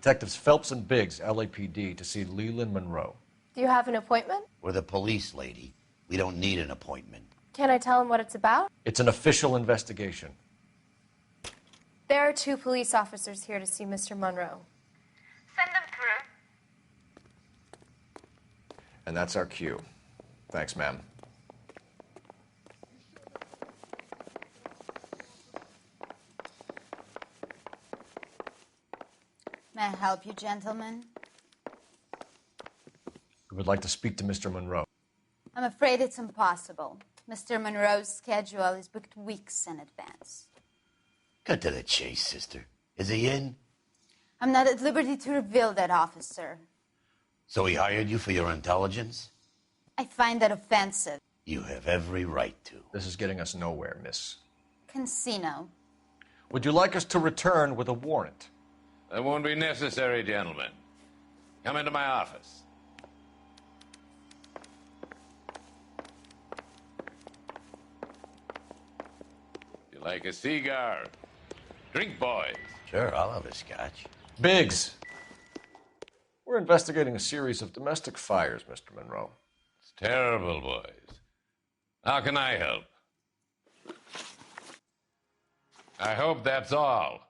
Detectives Phelps and Biggs, LAPD, to see Leland Monroe. Do you have an appointment? We're the police, lady. We don't need an appointment. Can I tell him what it's about? It's an official investigation. There are 2 police officers here to see Mr. Monroe. Send them through. And that's our cue. Thanks, ma'am. May I help you, gentlemen? We would like to speak to Mr. Monroe. I'm afraid it's impossible. Mr. Monroe's schedule is booked weeks in advance. Cut to the chase, sister. Is he in? I'm not at liberty to reveal that, officer. So he hired you for your intelligence? I find that offensive. You have every right to. This is getting us nowhere, miss. Casino. Would you like us to return with a warrant? That won't be necessary, gentlemen. Come into my office. You like a cigar? Drink, boys. Sure, I'll have a scotch. Biggs! We're investigating a series of domestic fires, Mr. Monroe. It's terrible, boys. How can I help? I hope that's all.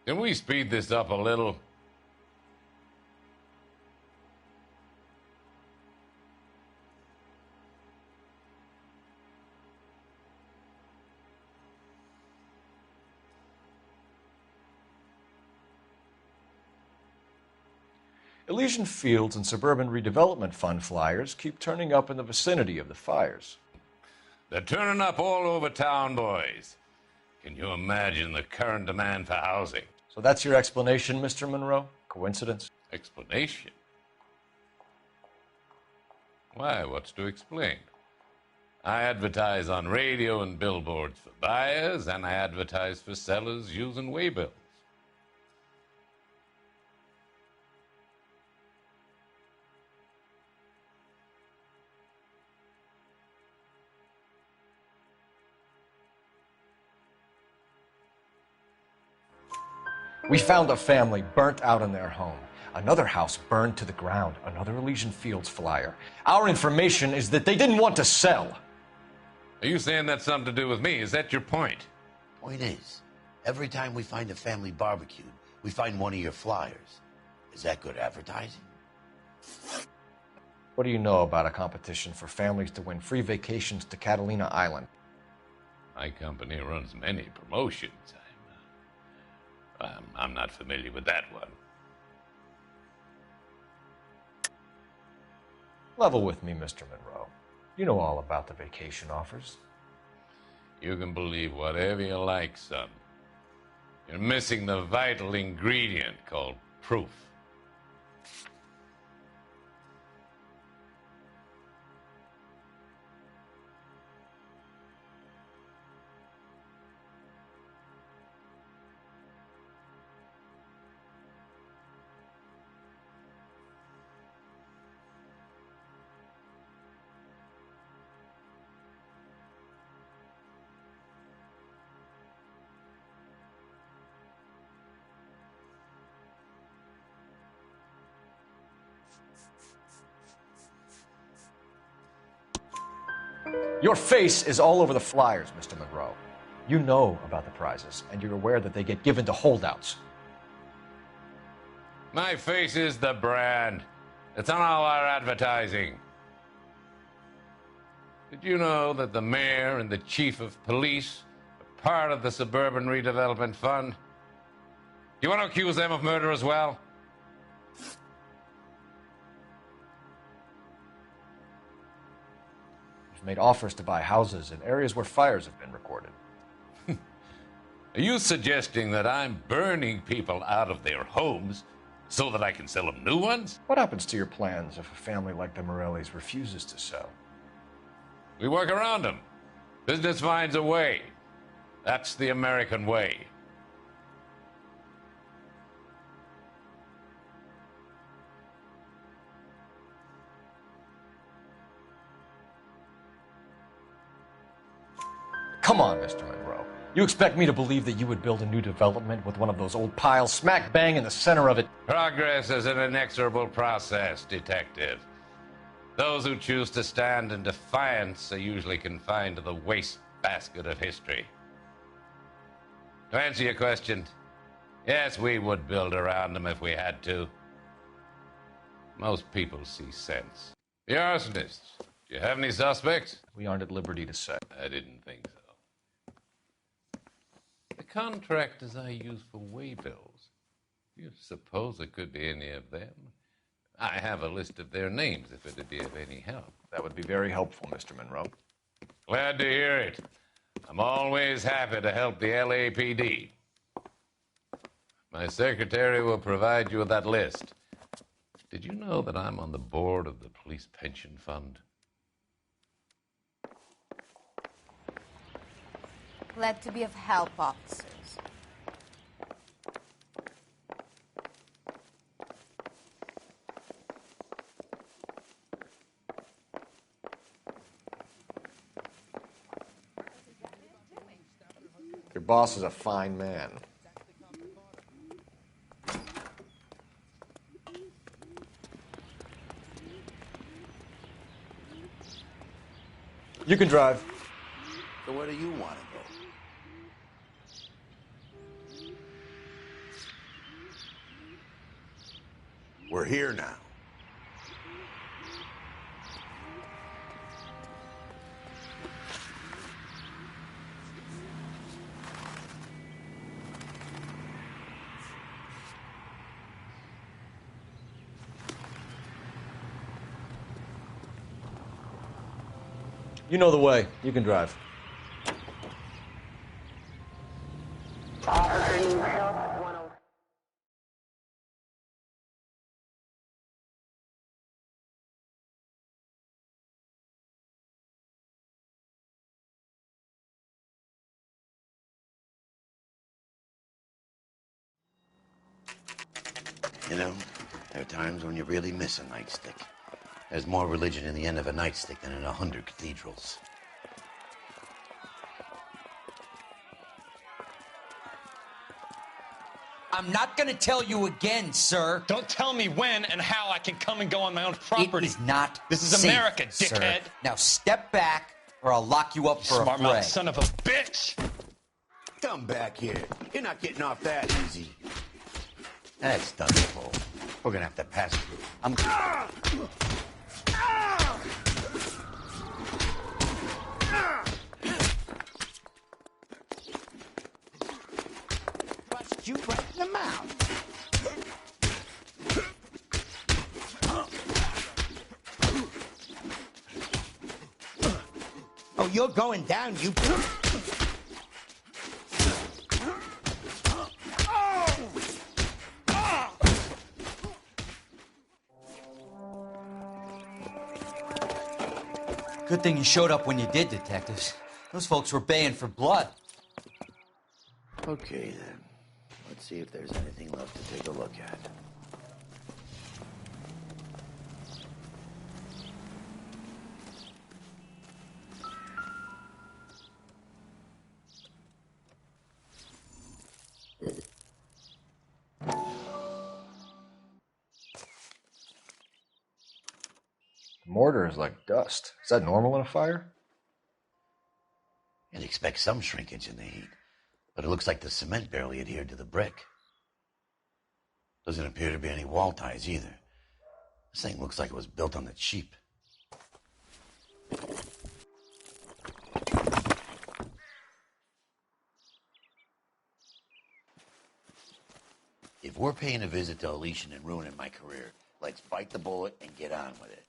Can we speed this up a little? Elysian Fields and Suburban Redevelopment Fund flyers keep turning up in the vicinity of the fires. They're turning up all over town, boys. Can you imagine the current demand for housing? So that's your explanation, Mr. Monroe? Coincidence? Explanation? Why, what's to explain? I advertise on radio and billboards for buyers, and I advertise for sellers using waybills. We found a family burnt out in their home. Another house burned to the ground. Another Elysian Fields flyer. Our information is that they didn't want to sell. Are you saying that's something to do with me? Is that your point? Point is, every time we find a family barbecued, we find one of your flyers. Is that good advertising? What do you know about a competition for families to win free vacations to Catalina Island? My company runs many promotions. I'm not familiar with that one. Level with me, Mr. Monroe. You know all about the vacation offers. You can believe whatever you like, son. You're missing the vital ingredient called proof. Your face is all over the flyers, Mr. Monroe. You know about the prizes, and you're aware that they get given to holdouts. My face is the brand. It's on all our advertising. Did you know that the mayor and the chief of police are part of the Suburban Redevelopment Fund? Do you want to accuse them of murder as well? You've made offers to buy houses in areas where fires have been recorded. Are you suggesting that I'm burning people out of their homes so that I can sell them new ones? What happens to your plans if a family like the Morellis refuses to sell? We work around them. Business finds a way. That's the American way. Come on, Mr. Monroe. You expect me to believe that you would build a new development with one of those old piles smack bang in the center of it? Progress is an inexorable process, detective. Those who choose to stand in defiance are usually confined to the wastebasket of history. To answer your question, yes, we would build around them if we had to. Most people see sense. The arsonists, do you have any suspects? We aren't at liberty to say. I didn't think so. The contractors I use for waybills, do you suppose it could be any of them? I have a list of their names if it'd be of any help. That would be very helpful, Mr. Monroe. Glad to hear it. I'm always happy to help the LAPD. My secretary will provide you with that list. Did you know that I'm on the board of the Police Pension Fund? Glad to be of help, officers. Your boss is a fine man. You can drive. So where do you want to go? We're here now. You know the way. You can drive. You know, there are times when you really miss a nightstick. There's more religion in the end of a nightstick than in 100 cathedrals. I'm not gonna tell you again, sir. Don't tell me when and how I can come and go on my own property. It is not This is safe, America, sir. dickhead. Now step back, or I'll lock you up for a Smart fray. mouth son of a bitch. Come back here. You're not getting off that easy. That's done, Paul. We're gonna have to pass through. I'm... Bust you right in the mouth. Oh, you're going down, you... Good thing you showed up when you did, detectives. Those folks were baying for blood. Okay, then. Let's see if there's anything left to take a look at. Mortar is like dust. Is that normal in a fire? You'd expect some shrinkage in the heat, but it looks like the cement barely adhered to the brick. Doesn't appear to be any wall ties either. This thing looks like it was built on the cheap. If we're paying a visit to Elysian and ruining my career, let's bite the bullet and get on with it.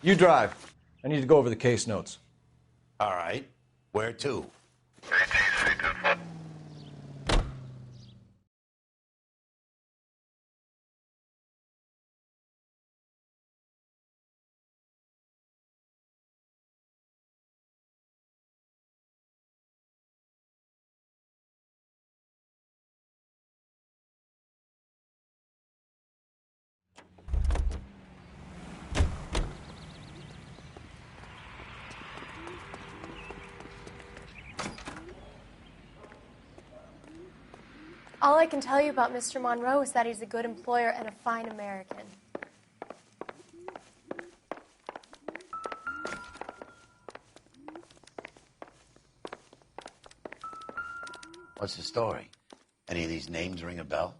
You drive. I need to go over the case notes. All right. Where to? All I can tell you about Mr. Monroe is that he's a good employer and a fine American. What's the story? Any of these names ring a bell?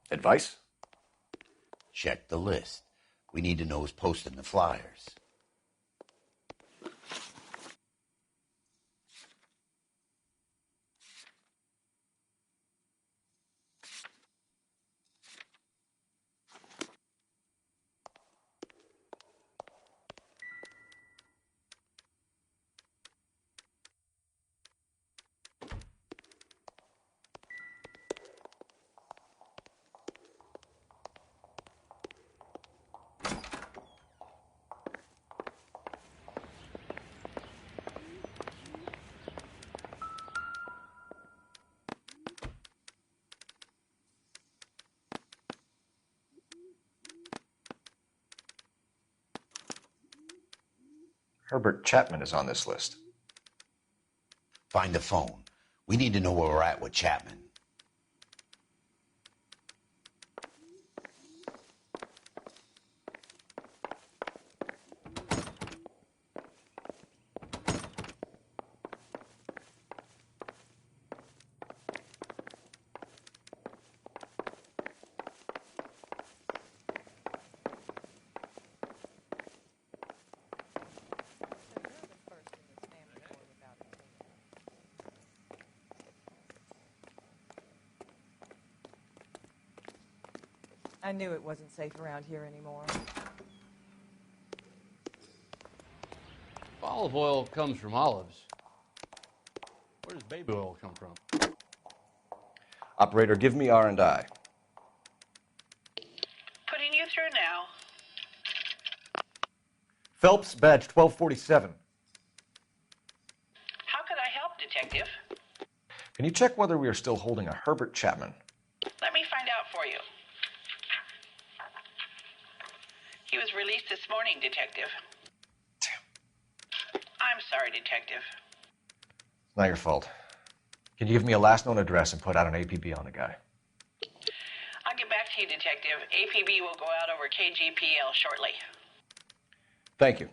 Advice? Check the list. We need to know who's posting the flyers. Herbert Chapman is on this list. Find the phone. We need to know where we're at with Chapman. I knew it wasn't safe around here anymore. Olive oil comes from olives. Where does baby oil come from? Operator, give me R&I. Putting you through now. Phelps, badge 1247. How could I help, Detective? Can you check whether we are still holding a Herbert Chapman? Let me find out for you. He was released this morning, Detective. Damn. I'm sorry, Detective. It's not your fault. Can you give me a last known address and put out an APB on the guy? I'll get back to you, Detective. APB will go out over KGPL shortly. Thank you.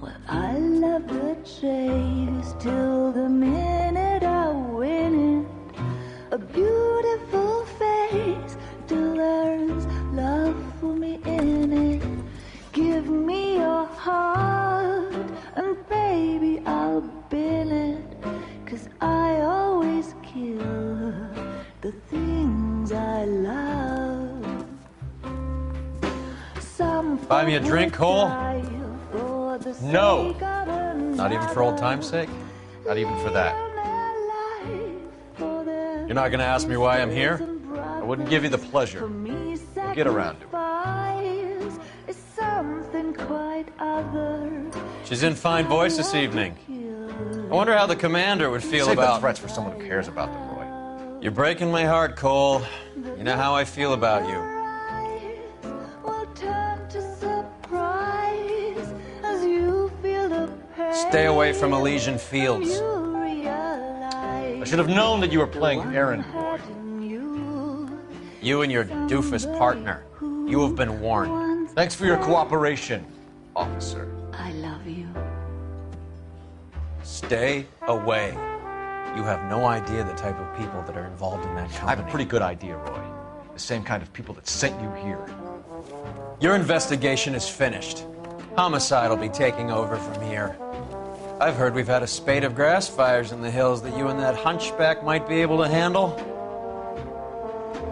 Well, I love the chase till the minute I win it. A beautiful face till there's love for me in it. Give me your heart and baby I'll bill it. 'Cause I always kill the things I love. Some Buy me a drink, Cole? No. Not even for old time's sake? Not even for that. You're not going to ask me why I'm here? I wouldn't give you the pleasure. We'll get around to it. She's in fine voice this evening. I wonder how the commander would feel Save the about... threats for someone who cares about them, Roy. You're breaking my heart, Cole. You know how I feel about you. Stay away from Elysian Fields. I should have known that you were playing errand boy. You and your doofus partner. You have been warned. Thanks for your cooperation, officer. I love you. Stay away. You have no idea the type of people that are involved in that I company. have a pretty good idea, Roy. The same kind of people that sent you here. Your investigation is finished. Homicide will be taking over from here. I've heard we've had a spate of grass fires in the hills that you and that hunchback might be able to handle.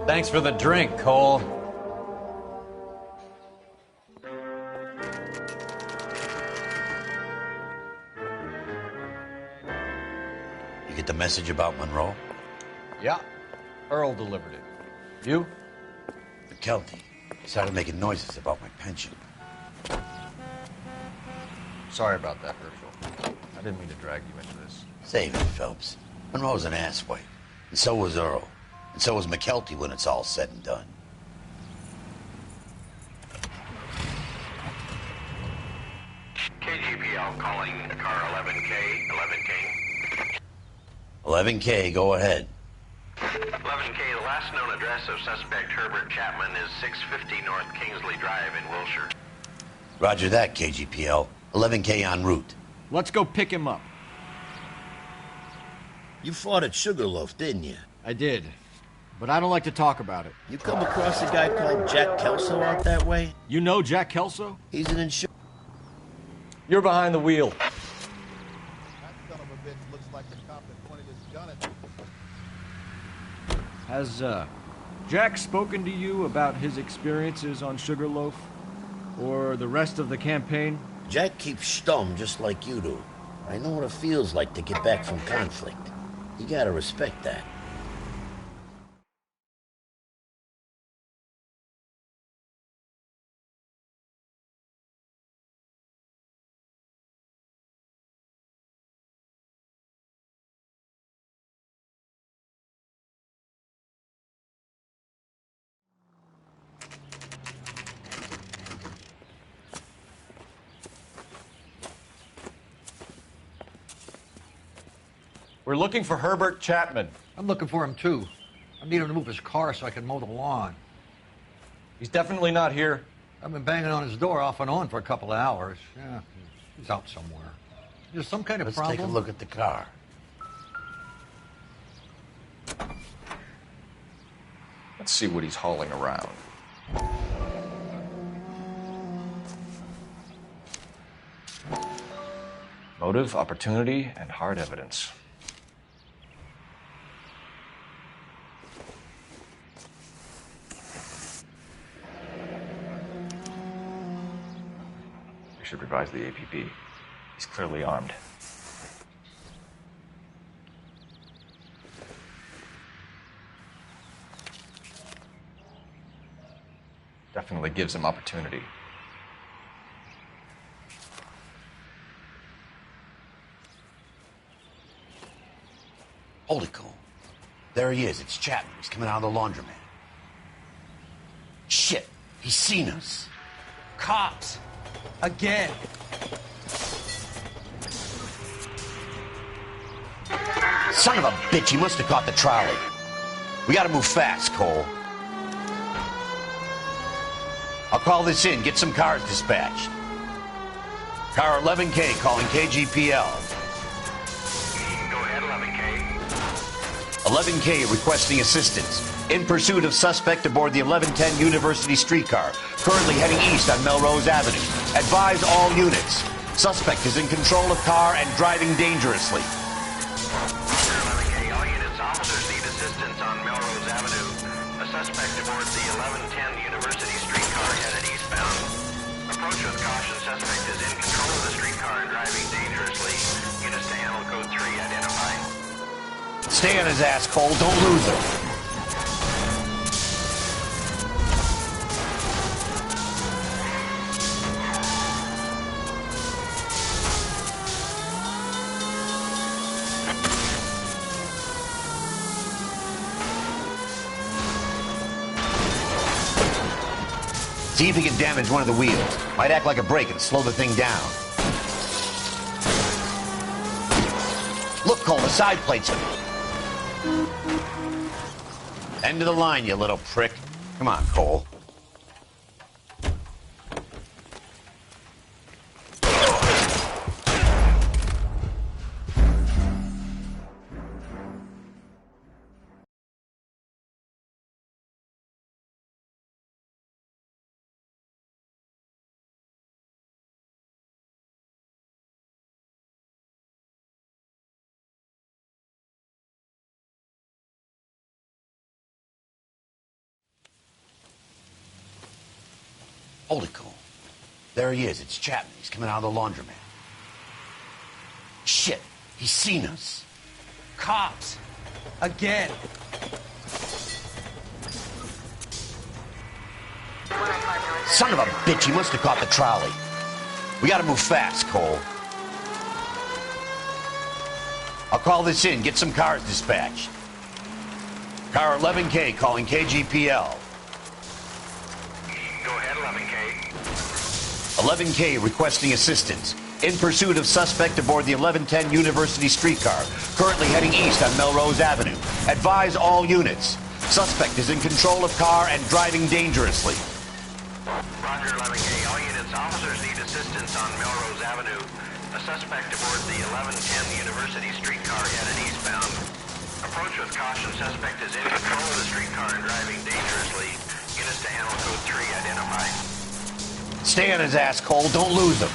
Thanks for the drink, Cole. You get the message about Monroe? Yeah. Earl delivered it. You? McKelty started making noises about my pension. Sorry about that, Herschel. I didn't mean to drag you into this. Save it, Phelps. Monroe's an asswipe. And so was Earl. And so was McKelty when it's all said and done. KGPL calling car 11K, 11K. 11K, go ahead. 11K, the last known address of suspect Herbert Chapman is 650 North Kingsley Drive in Wilshire. Roger that, KGPL. 11K en route. Let's go pick him up. You fought at Sugarloaf, didn't you? I did, but I don't like to talk about it. You come across a guy called Jack Kelso out that way? You know Jack Kelso? He's an insurance... You're behind the wheel. That son of a bitch looks like the cop that pointed his gun at me. Has, Jack spoken to you about his experiences on Sugarloaf? Or the rest of the campaign? Jack keeps stum just like you do. I know what it feels like to get back from conflict. You gotta respect that. We're looking for Herbert Chapman. I'm looking for him, too. I need him to move his car so I can mow the lawn. He's definitely not here. I've been banging on his door off and on for a couple of hours. Yeah, he's out somewhere. There's some kind of Let's problem. take a look at the car. Let's see what he's hauling around. Motive, opportunity, and hard evidence. We should revise the APB. He's clearly armed. Definitely gives him opportunity. Holy cow. There he is. It's Chapman. He's coming out of the laundromat. Shit. He's seen us. Cops. Again. Son of a bitch. He must have caught the trolley. We gotta move fast, Cole. I'll call this in. Get some cars dispatched. Car 11K calling KGPL. Go ahead, 11K. 11K requesting assistance. In pursuit of suspect aboard the 1110 University streetcar, currently heading east on Melrose Avenue. Advise all units. Suspect is in control of car and driving dangerously. 11K, all units, officers need assistance on Melrose Avenue. A suspect aboard the 1110 University streetcar headed eastbound. Approach with caution. Suspect is in control of the streetcar and driving dangerously. Units to handle code 3 identified. Stay on his ass, Cole. Don't lose him. See if he can damage one of the wheels. Might act like a brake and slow the thing down. Look, Cole, the side plates are... End of the line, you little prick. Come on, Cole. Holy cow. There he is. It's Chapman. He's coming out of the laundromat. Shit. He's seen us. Cops. Again. Son of a bitch. He must have caught the trolley. We gotta move fast, Cole. I'll call this in. Get some cars dispatched. Car 11K calling KGPL. Go ahead, 11K. 11K requesting assistance. In pursuit of suspect aboard the 1110 University streetcar, currently heading east on Melrose Avenue. Advise all units. Suspect is in control of car and driving dangerously. Roger, 11K. All units, officers need assistance on Melrose Avenue. A suspect aboard the 1110 University streetcar headed eastbound. Approach with caution. Suspect is in control of the streetcar and driving dangerously. Units to handle code 3 identified. Stay on his ass, Cole. Don't lose him.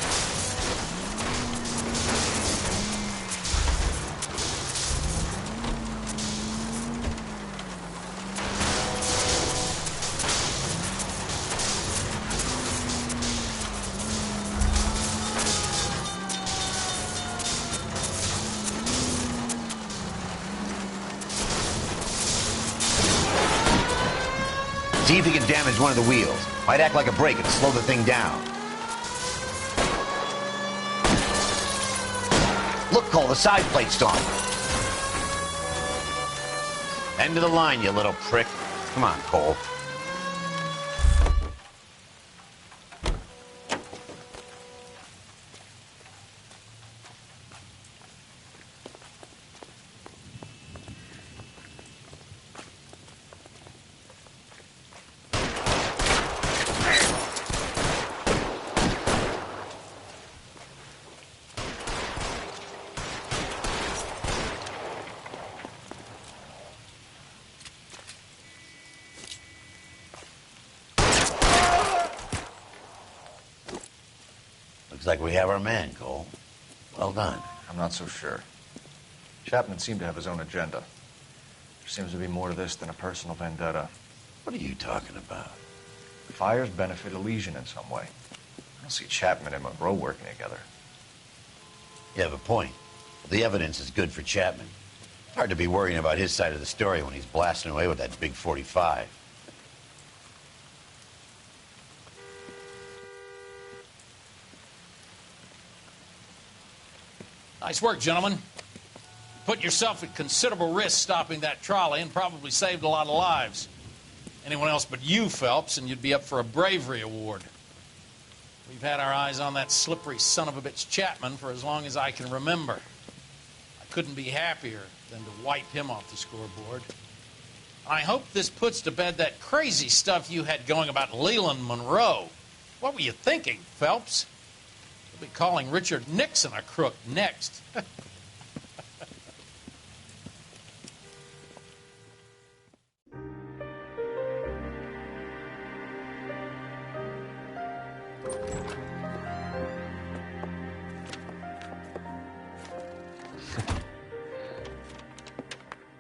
See if he can damage one of the wheels. Might act like a brake and slow the thing down. Look, Cole, the side plate's gone. End of the line, you little prick. Come on, Cole. like we have our man, Cole. Well done. I'm not so sure. Chapman seemed to have his own agenda. There seems to be more to this than a personal vendetta. What are you talking about? The fires benefit Elysian in some way. I don't see Chapman and Monroe working together. You have a point. The evidence is good for Chapman. Hard to be worrying about his side of the story when he's blasting away with that big 45. Nice work, gentlemen. Put yourself at considerable risk stopping that trolley and probably saved a lot of lives. Anyone else but you, Phelps, and you'd be up for a bravery award. We've had our eyes on that slippery son of a bitch Chapman for as long as I can remember. I couldn't be happier than to wipe him off the scoreboard. I hope this puts to bed that crazy stuff you had going about Leland Monroe. What were you thinking, Phelps? You'll be calling Richard Nixon a crook next.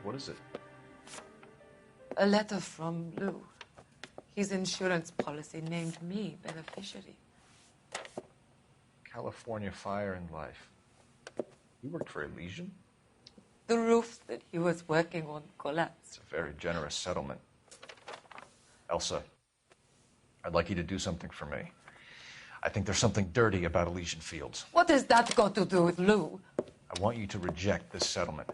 What is it? A letter from Lou. His insurance policy named me beneficiary. California Fire and Life. You worked for Elysian? The roof that he was working on collapsed. It's a very generous settlement. Elsa, I'd like you to do something for me. I think there's something dirty about Elysian Fields. What has that got to do with Lou? I want you to reject this settlement.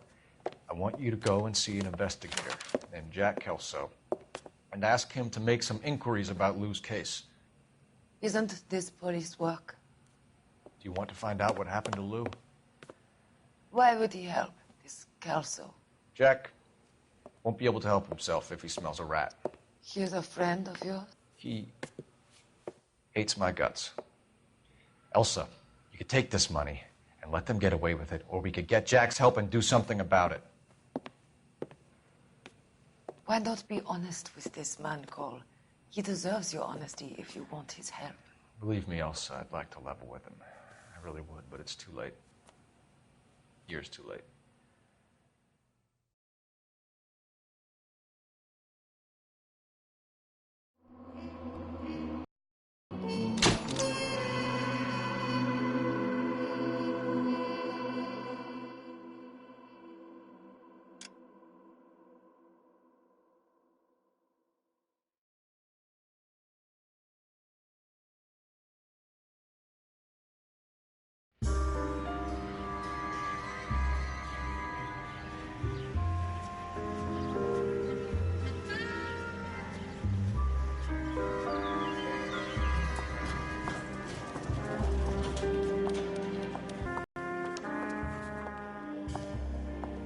I want you to go and see an investigator named Jack Kelso and ask him to make some inquiries about Lou's case. Isn't this police work? Do you want to find out what happened to Lou? Why would he help, this Kelso? Jack won't be able to help himself if he smells a rat. He's a friend of yours? He hates my guts. Elsa, you could take this money and let them get away with it, or we could get Jack's help and do something about it. Why not be honest with this man, Cole? He deserves your honesty if you want his help. Believe me, Elsa, I'd like to level with him. I really would, but it's too late. Years too late.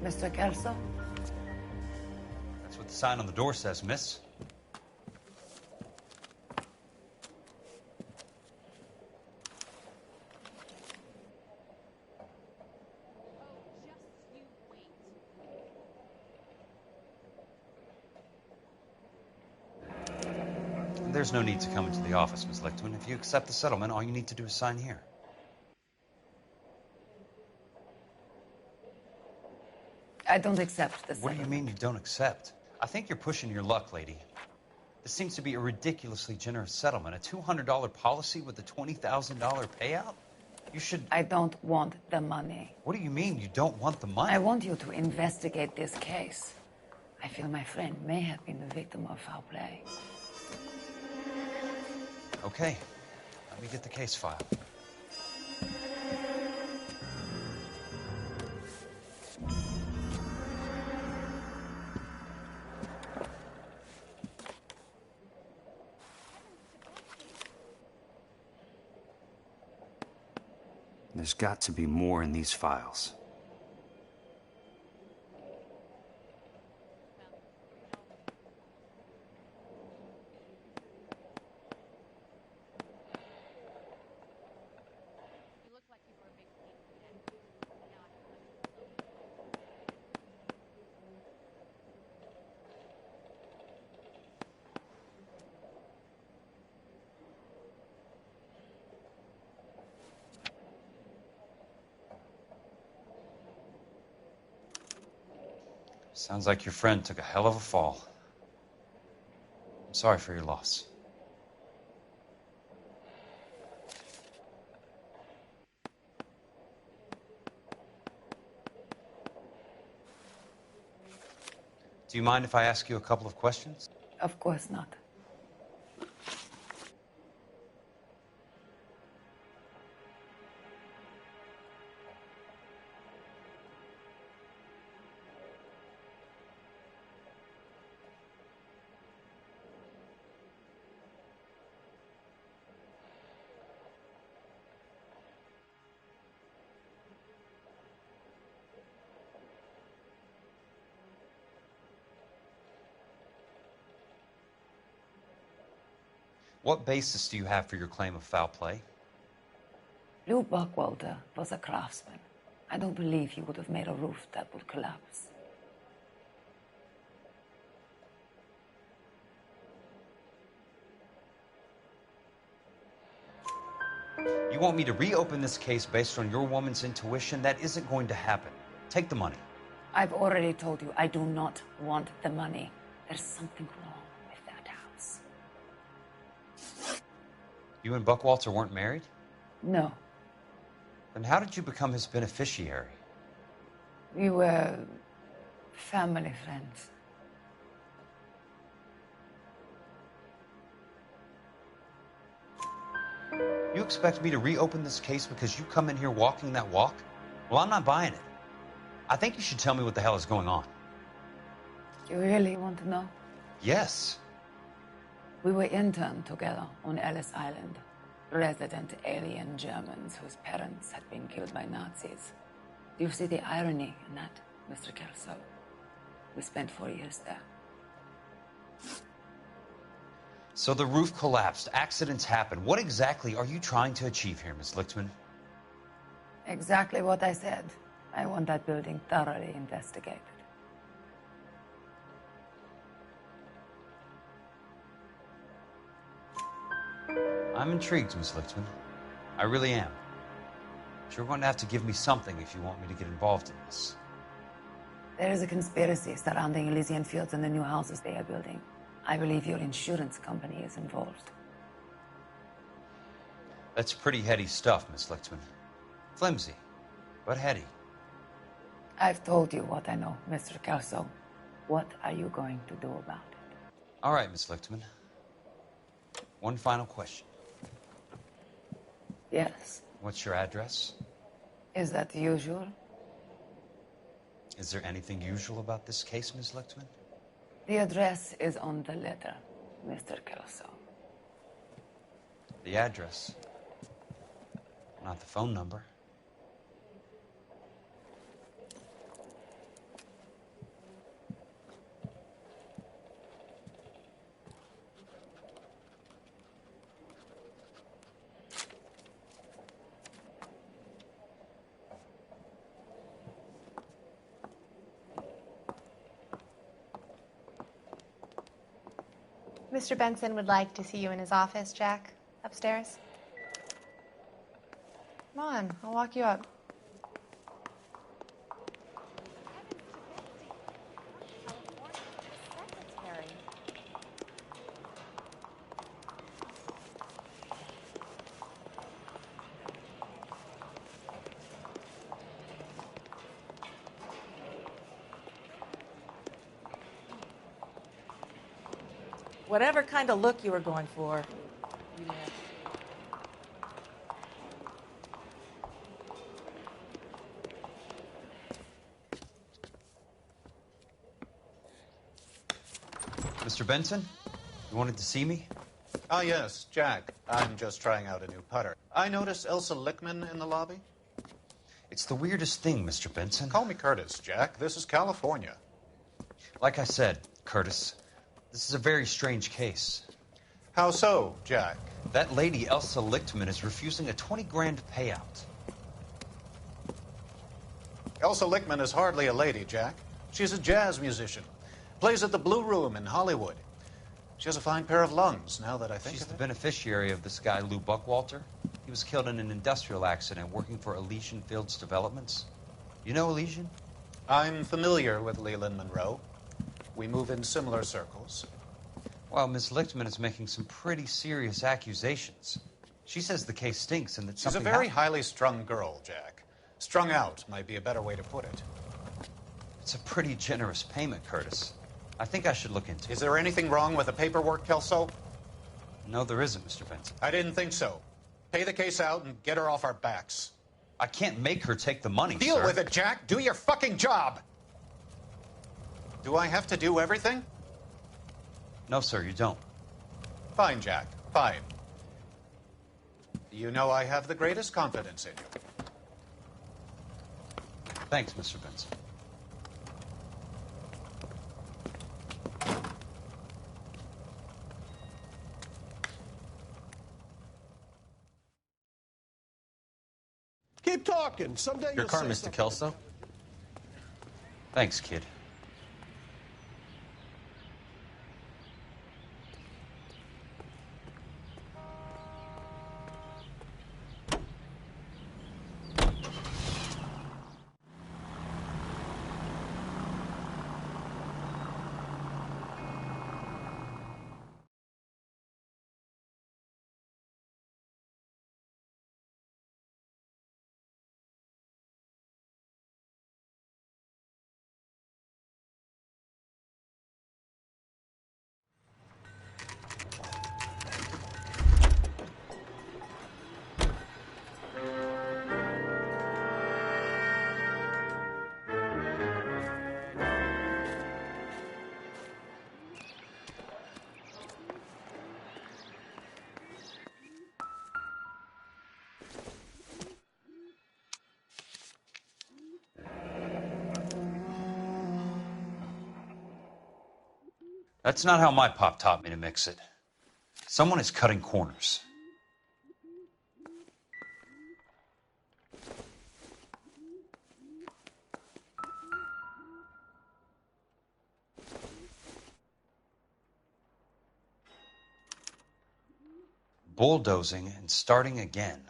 Mr. Kelso? That's what the sign on the door says, miss. There's no need to come into the office, Miss Lichtman. If you accept the settlement, all you need to do is sign here. I don't accept this. What do you mean you don't accept? I think you're pushing your luck, lady. This seems to be a ridiculously generous settlement. A $200 policy with a $20,000 payout? You should... I don't want the money. What do you mean you don't want the money? I want you to investigate this case. I feel my friend may have been the victim of foul play. Okay. Let me get the case file. There's got to be more in these files. Sounds like your friend took a hell of a fall. I'm sorry for your loss. Do you mind if I ask you a couple of questions? Of course not. What basis do you have for your claim of foul play? Lou Buckwalter was a craftsman. I don't believe he would have made a roof that would collapse. You want me to reopen this case based on your woman's intuition? That isn't going to happen. Take the money. I've already told you I do not want the money. There's something wrong with that house. You and Buckwalter weren't married? No. Then how did you become his beneficiary? We were family friends. You expect me to reopen this case because you come in here walking that walk? Well, I'm not buying it. I think you should tell me what the hell is going on. You really want to know? Yes. We were interned together on Ellis Island. Resident alien Germans whose parents had been killed by Nazis. Do you see the irony in that, Mr. Kelso? We spent 4 years there. So the roof collapsed. Accidents happen. What exactly are you trying to achieve here, Miss Lichtman? Exactly what I said. I want that building thoroughly investigated. I'm intrigued, Miss Lichtman. I really am. But you're going to have to give me something if you want me to get involved in this. There is a conspiracy surrounding Elysian Fields and the new houses they are building. I believe your insurance company is involved. That's pretty heady stuff, Miss Lichtman. Flimsy, but heady. I've told you what I know, Mr. Kelso. What are you going to do about it? All right, Miss Lichtman. One final question. Yes. What's your address? Is that usual? Is there anything usual about this case, Miss Lichtman? The address is on the letter, Mr. Kelso. The address, not the phone number. Mr. Benson would like to see you in his office, Jack. Upstairs. Come on, I'll walk you up. Whatever kind of look you were going for, you missed. Mr. Benson, you wanted to see me? Ah, yes, Jack. I'm just trying out a new putter. I noticed Elsa Lichtman in the lobby. It's the weirdest thing, Mr. Benson. Call me Curtis, Jack. This is California. Like I said, Curtis, this is a very strange case. How so, Jack? That lady, Elsa Lichtman, is refusing a 20 grand payout. Elsa Lichtman is hardly a lady, Jack. She's a jazz musician. Plays at the Blue Room in Hollywood. She has a fine pair of lungs, now that I think She's of the it. beneficiary of this guy, Lou Buckwalter. He was killed in an industrial accident working for Elysian Fields Developments. You know Elysian? I'm familiar with Leland Monroe. We move in similar circles. Well, Ms. Lichtman is making some pretty serious accusations. She says the case stinks and that She's a something very happened. highly strung girl, Jack. Strung out might be a better way to put it. It's a pretty generous payment, Curtis. I think I should look into it. Is there anything wrong with the paperwork, Kelso? No, there isn't, Mr. Benson. I didn't think so. Pay the case out and get her off our backs. I can't make her take the money, Deal sir. with it, Jack. Do your fucking job. Do I have to do everything? No, sir, you don't. Fine, Jack. Fine. You know I have the greatest confidence in you. Thanks, Mr. Benson. Keep talking. Someday Your you'll car, say Mr. something. Kelso. Thanks, kid. That's not how my pop taught me to mix it. Someone is cutting corners. Bulldozing and starting again.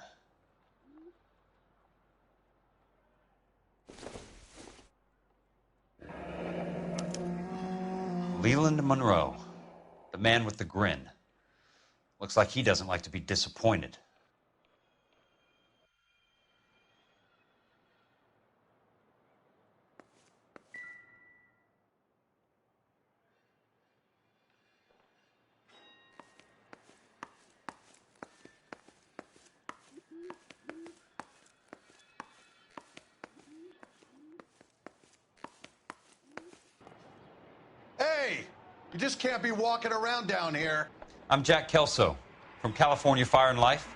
Leland Monroe, the man with the grin. Looks like he doesn't like to be disappointed. Hey, you just can't be walking around down here. I'm Jack Kelso from California Fire and Life.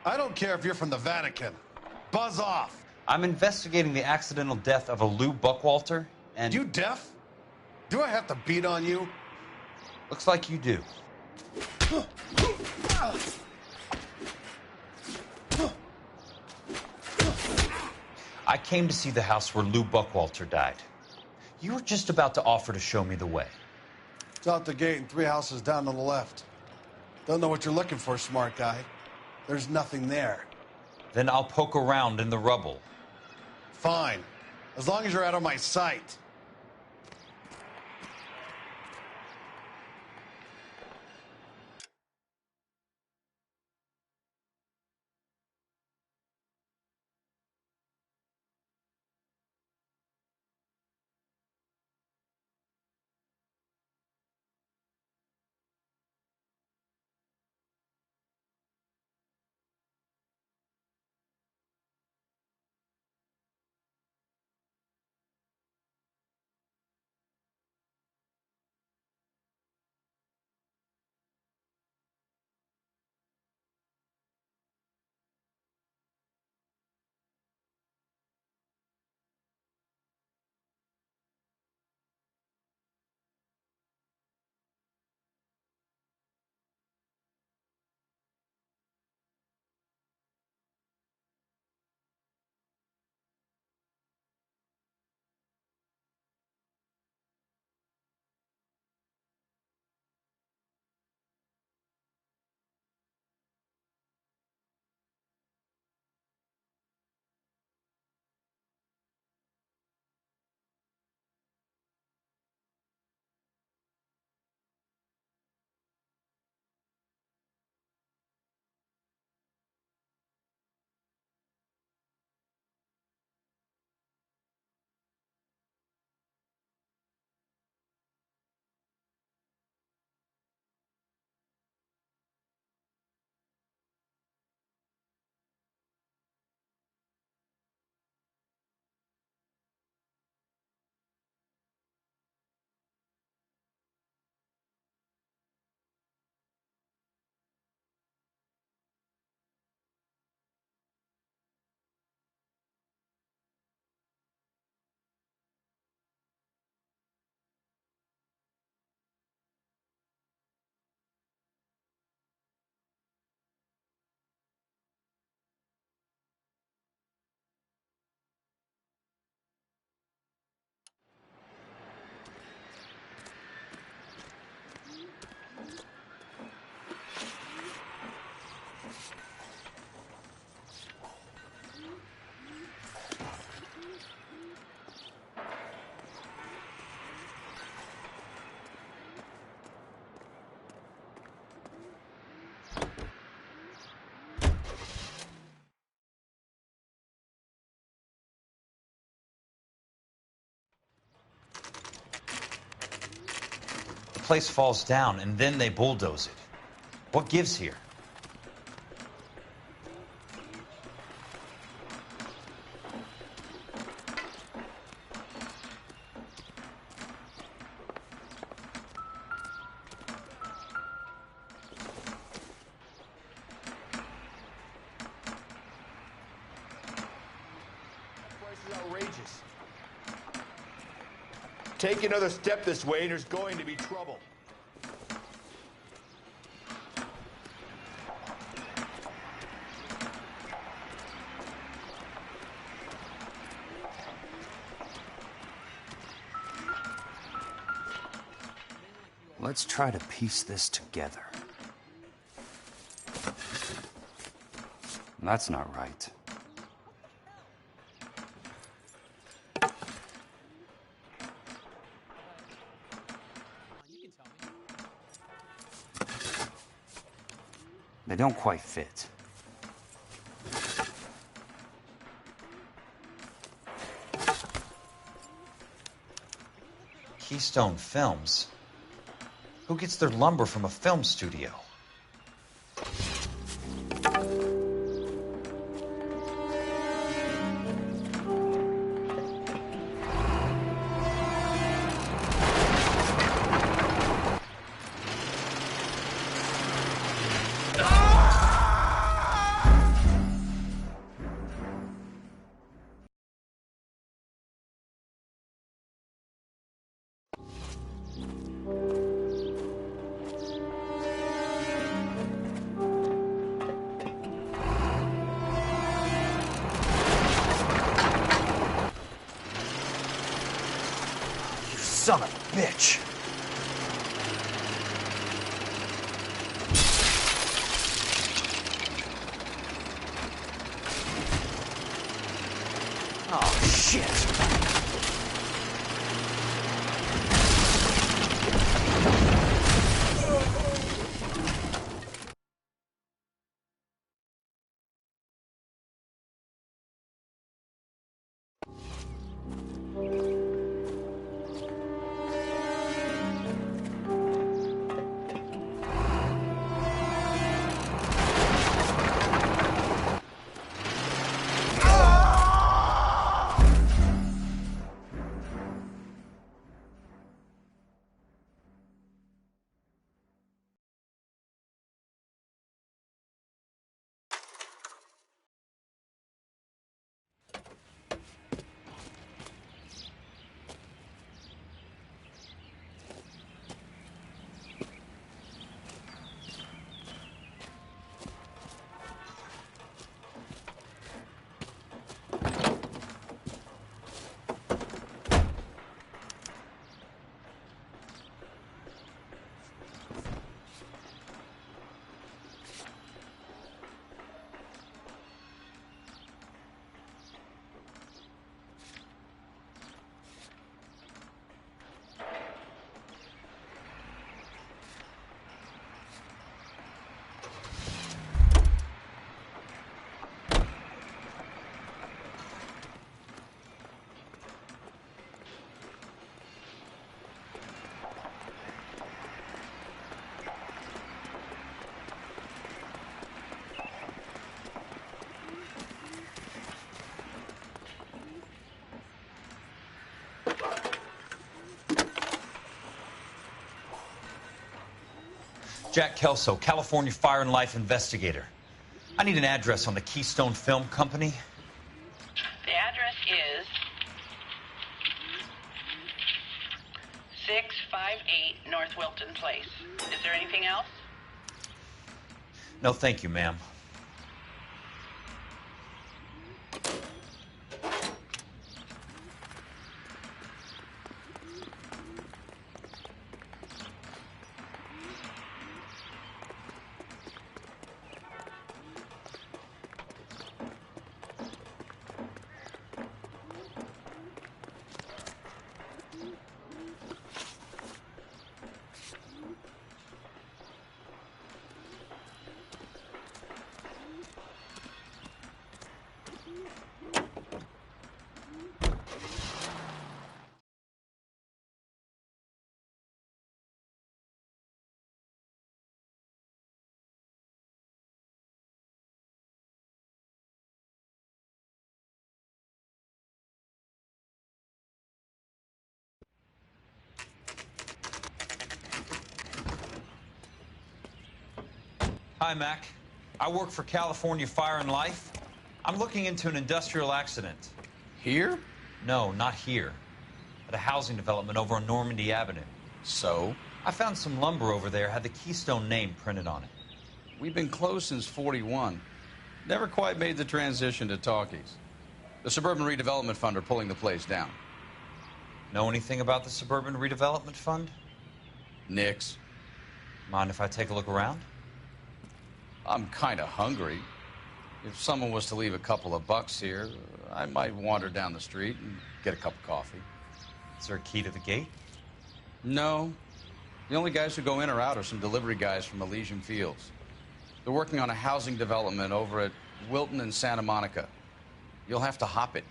I don't care if you're from the Vatican. Buzz off. I'm investigating the accidental death of a Lou Buckwalter, and... You deaf? Do I have to beat on you? Looks like you do. I came to see the house where Lou Buckwalter died. You were just about to offer to show me the way. It's out the gate and 3 houses down on the left. Don't know what you're looking for, smart guy. There's nothing there. Then I'll poke around in the rubble. Fine. As long as you're out of my sight. place falls down and then they bulldoze it. What gives here? Outrageous. Take another step this way and there's going to be trouble. Let's try to piece this together. That's not right. They don't quite fit. Keystone Films? Who gets their lumber from a film studio? Son of a bitch. Oh, shit. Jack Kelso, California Fire and Life investigator. I need an address on the Keystone Film Company. The address is 658 North Wilton Place. Is there anything else? No, thank you, ma'am. Hi, Mac. I work for California Fire and Life. I'm looking into an industrial accident. Here? No, not here. At a housing development over on Normandy Avenue. So? I found some lumber over there, had the Keystone name printed on it. We've been closed since '41. Never quite made the transition to talkies. The Suburban Redevelopment Fund are pulling the place down. Know anything about the Suburban Redevelopment Fund? Nix. Mind if I take a look around? I'm kind of hungry. If someone was to leave a couple of bucks here, I might wander down the street and get a cup of coffee. Is there a key to the gate? No. The only guys who go in or out are some delivery guys from Elysian Fields. They're working on a housing development over at Wilton and Santa Monica. You'll have to hop it.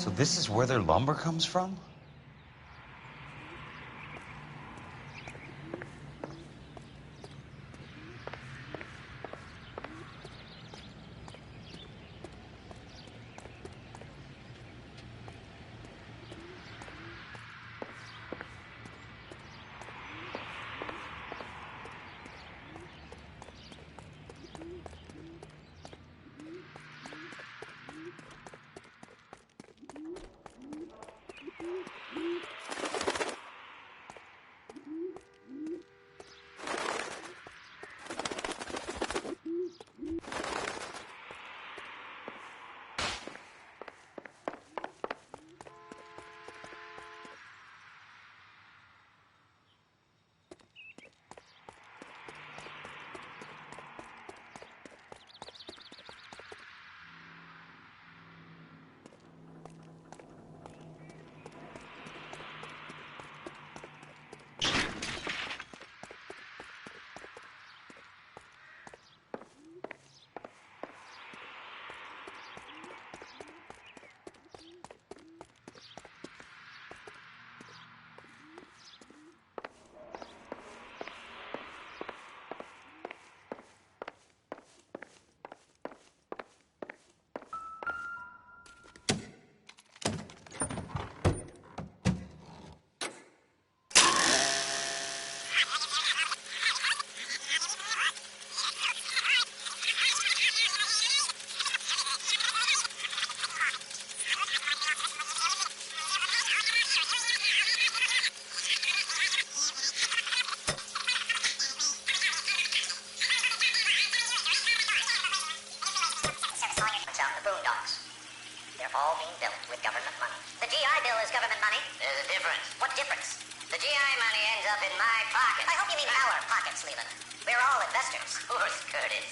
So this is where their lumber comes from? all being built with government money. The GI Bill is government money. There's a difference. What difference? The GI money ends up in my pocket. I hope you mean our pockets, Leland. We're all investors. Of course, Curtis.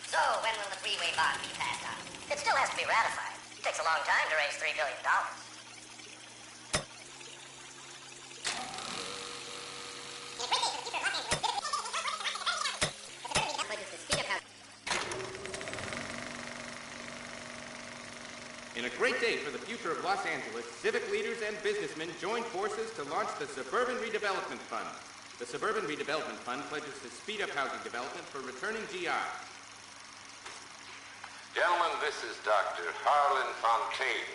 So, when will the freeway bond be passed on? It still has to be ratified. It takes a long time to raise $3 billion. In a great day for the future of Los Angeles, civic leaders and businessmen joined forces to launch the Suburban Redevelopment Fund. The Suburban Redevelopment Fund pledges to speed up housing development for returning GI. Gentlemen, this is Dr. Harlan Fontaine.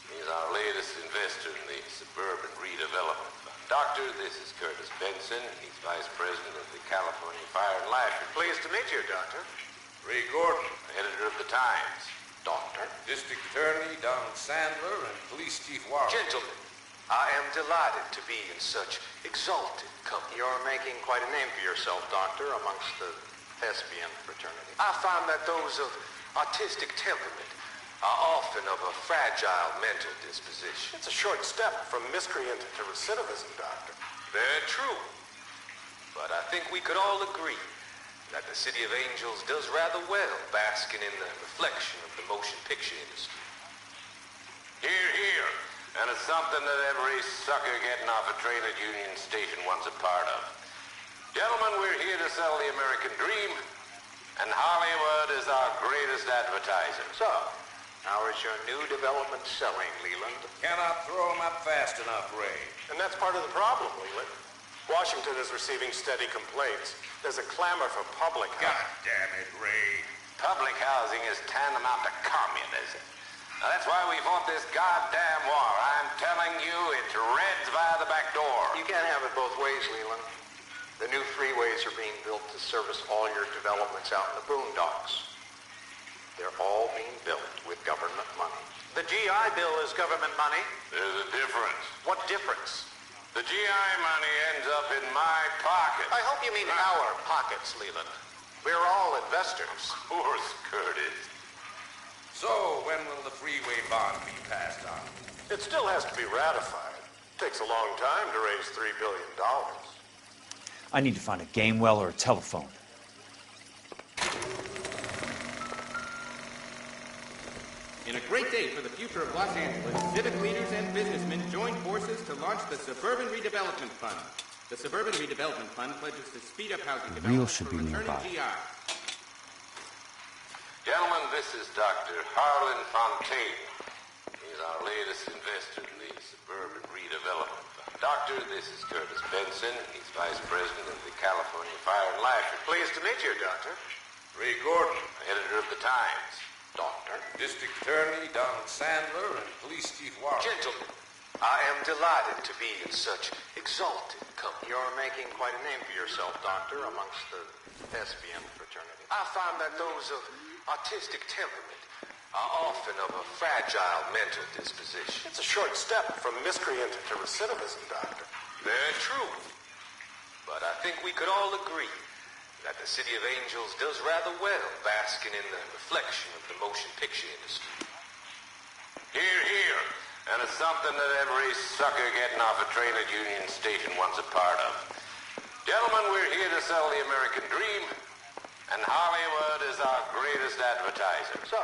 He's our latest investor in the Suburban Redevelopment Fund. Doctor, this is Curtis Benson. He's Vice President of the California Fire and Life. Pleased to meet you, Doctor. Ray Gordon, editor of the Times. Doctor? District Attorney Don Sandler and Police Chief Warren. Gentlemen, I am delighted to be in such exalted company. You're making quite a name for yourself, Doctor, amongst the thespian fraternity. I find that those of artistic temperament are often of a fragile mental disposition. It's a short step from miscreant to recidivism, Doctor. Very true. But I think we could all agree that the City of Angels does rather well basking in the reflection of the motion picture industry. Hear, hear. And it's something that every sucker getting off a train at Union Station wants a part of. Gentlemen, we're here to sell the American dream, and Hollywood is our greatest advertiser. So, how is your new development selling, Leland? Cannot throw them up fast enough, Ray. And that's part of the problem, Leland. Washington is receiving steady complaints. There's a clamor for public housing. God damn it, Ray. Public housing is tantamount to communism. Now, that's why we fought this goddamn war. I'm telling you, it's Reds via the back door. You can't have it both ways, Leland. The new freeways are being built to service all your developments out in the boondocks. They're all being built with government money. The GI Bill is government money. There's a difference. What difference? The GI money ends up in my pocket. I hope you mean our pockets, Leland. We're all investors. Of course, Curtis. So, when will the freeway bond be passed on? It still has to be ratified. Takes a long time to raise $3 billion. I need to find a game well or a telephone. In a great day for the future of Los Angeles, civic leaders and businessmen joined forces to launch the Suburban Redevelopment Fund. The Suburban Redevelopment Fund pledges to speed up housing development should for be returning nearby. GI. Gentlemen, this is Dr. Harlan Fontaine. He's our latest investor in the Suburban Redevelopment Fund. Doctor, this is Curtis Benson. He's Vice President of the California Fire and Life. Pleased to meet you, Doctor. Ray Gordon, editor of the Times. Doctor. District Attorney Donald Sandler and Police Chief Warren. Gentlemen, I am delighted to be in such exalted company. You're making quite a name for yourself, Doctor, amongst the thespian fraternity. I find that those of artistic temperament are often of a fragile mental disposition. It's a short step from miscreant to recidivism, Doctor. Very true. But I think we could all agree that the City of Angels does rather well basking in the reflection of the motion picture industry. Here, here. And it's something that every sucker getting off a train at Union Station wants a part of. Gentlemen, we're here to sell the American dream, and Hollywood is our greatest advertiser. So,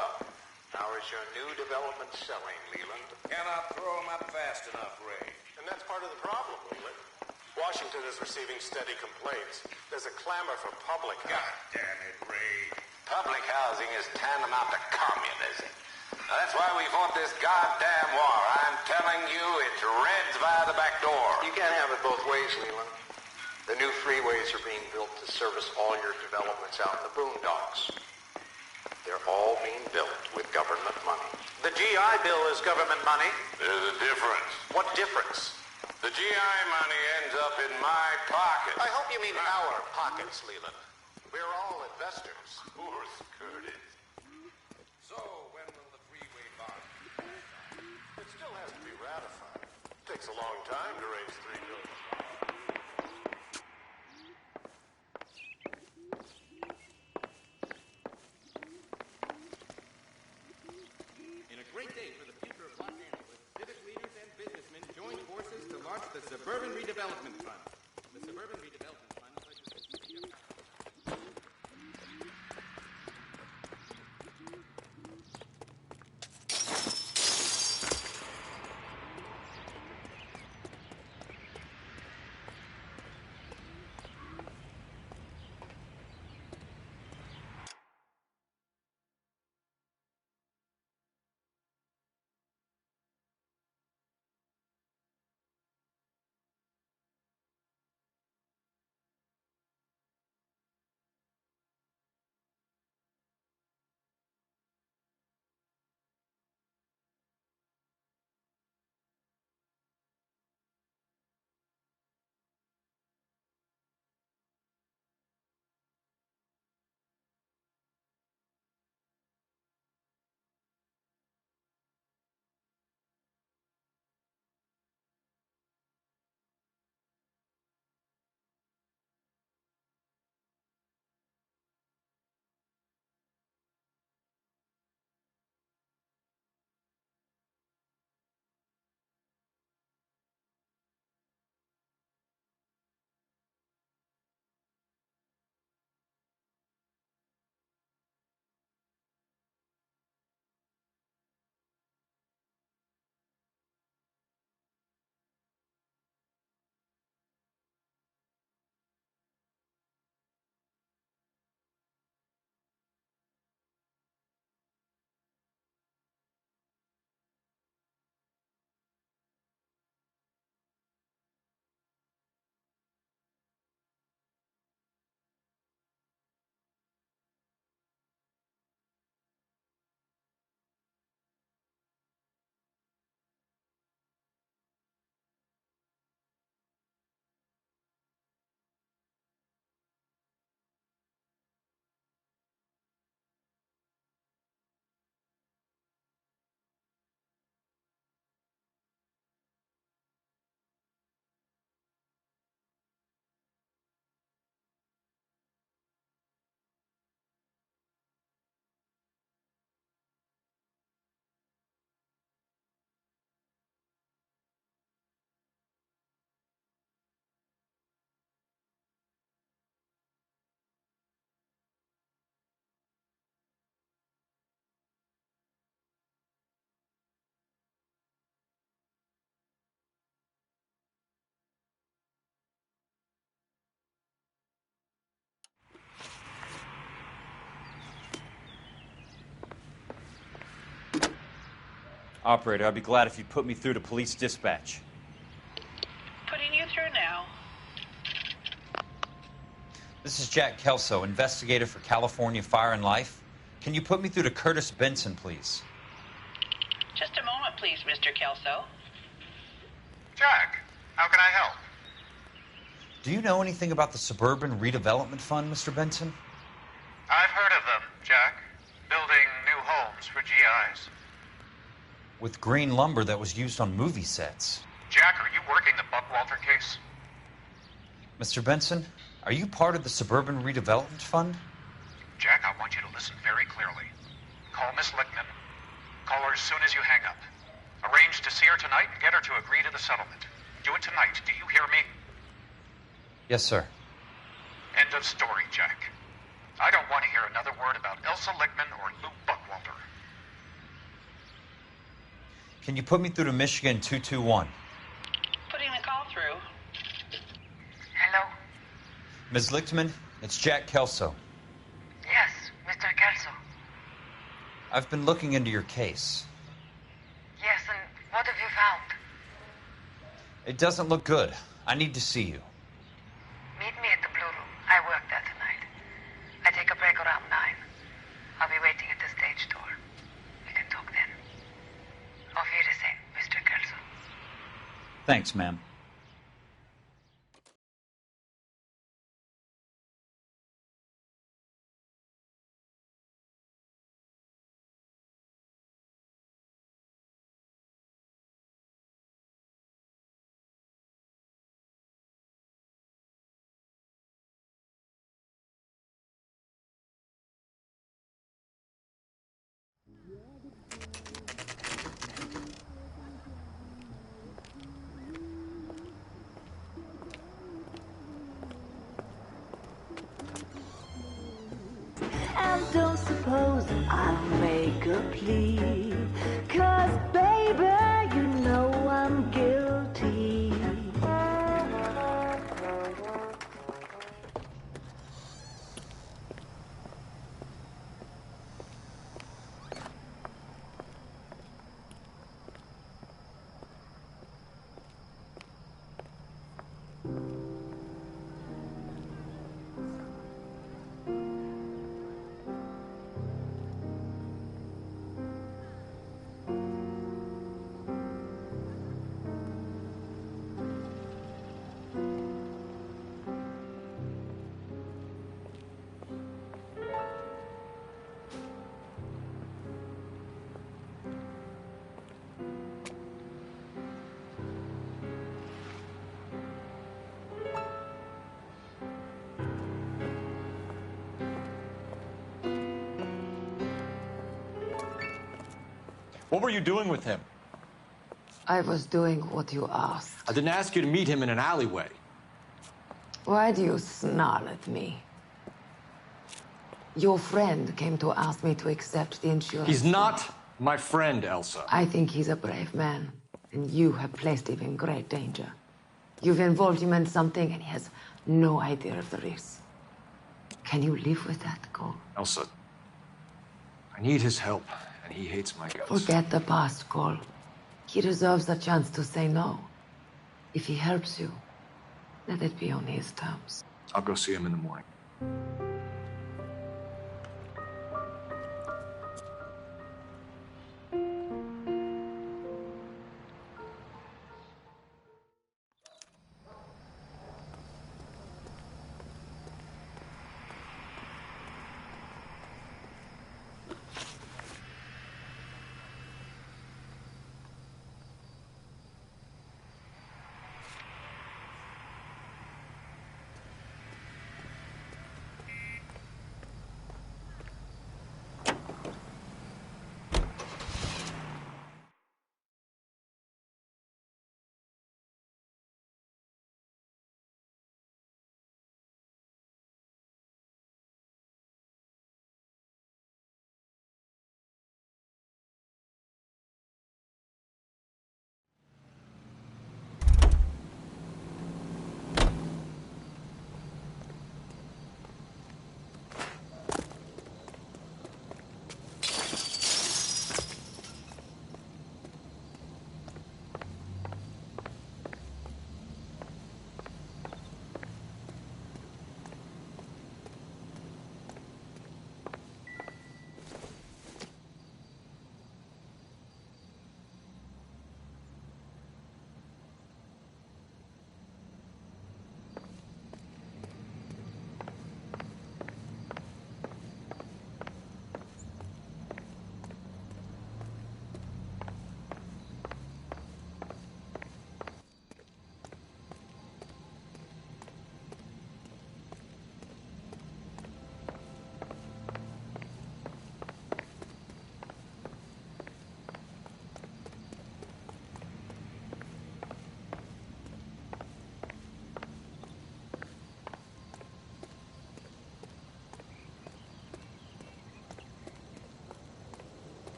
how is your new development selling, Leland? Cannot throw them up fast enough, Ray. And that's part of the problem, Leland. Washington is receiving steady complaints. There's a clamor for public housing. God damn it, Ray. Public housing is tantamount to communism. Now, that's why we fought this goddamn war. I'm telling you, it's Reds via the back door. You can't have it both ways, Leland. The new freeways are being built to service all your developments out in the boondocks. They're all being built with government money. The GI Bill is government money. There's a difference. What difference? The GI money ends up in my pocket. I hope you mean our pockets, Leland. We're all investors. Of course, Curtis. So, when will the freeway bond be passed on? It still has to be ratified. Takes a long time to raise $3 billion. In a great day for the future of Los Angeles, civic leaders and businessmen joined forces to launch the Suburban Redevelopment Fund. The Suburban Redevelopment Fund pledges to speed up Operator, I'd be glad if you'd put me through to police dispatch. Putting you through now. This is Jack Kelso, investigator for California Fire and Life. Can you put me through to Curtis Benson, please? Just a moment, please, Mr. Kelso. Jack, how can I help? Do you know anything about the Suburban Redevelopment Fund, Mr. Benson? I've heard of them, Jack. Building new homes for GIs. With green lumber that was used on movie sets. Jack, are you working the Buckwalter case? Mr. Benson, are you part of the Suburban Redevelopment Fund? Jack, I want you to listen very clearly. Call Miss Lickman. Call her as soon as you hang up. Arrange to see her tonight and get her to agree to the settlement. Do it tonight. Do you hear me? Yes, sir. End of story, Jack. I don't want to hear another word about Elsa Lickman or Lou Buckwalter. Can you put me through to Michigan 221? Putting the call through. Hello? Ms. Lichtman, it's Jack Kelso. Yes, Mr. Kelso. I've been looking into your case. Yes, and what have you found? It doesn't look good. I need to see you. Meet me at the Blue Room. I work there tonight. I take a break around 9. I'll be waiting at the stage door. We can talk then. Auf Wiedersehen, Mr. Kelso. Thanks, ma'am. And don't suppose I'll make a plea, 'cause baby, you know I'm guilty. What were you doing with him? I was doing what you asked. I didn't ask you to meet him in an alleyway. Why do you snarl at me? Your friend came to ask me to accept the insurance. He's not my friend, Elsa. I think he's a brave man, and you have placed him in great danger. You've involved him in something, and he has no idea of the risk. Can you live with that, Cole? Elsa, I need his help, and he hates my guts. Forget the past, Cole. He deserves a chance to say no. If he helps you, let it be on his terms. I'll go see him in the morning.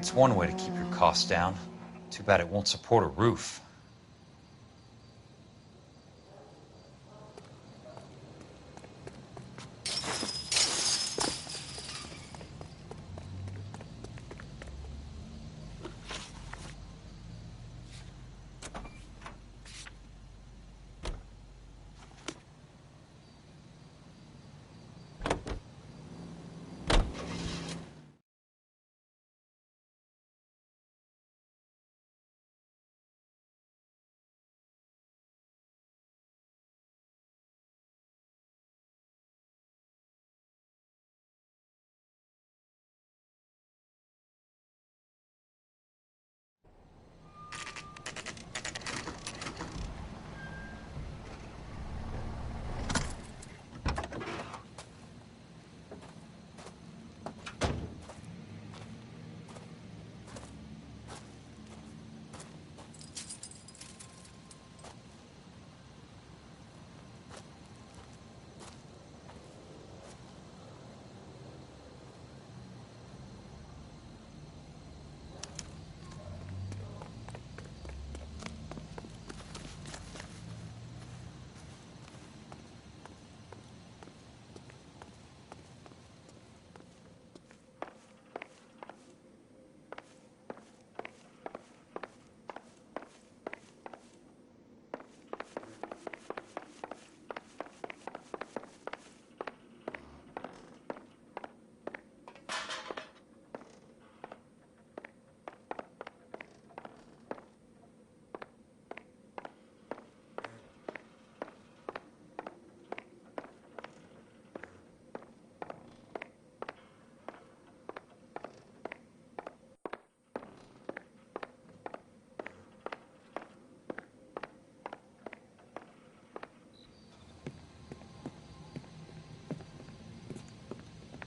It's one way to keep your costs down. Too bad it won't support a roof.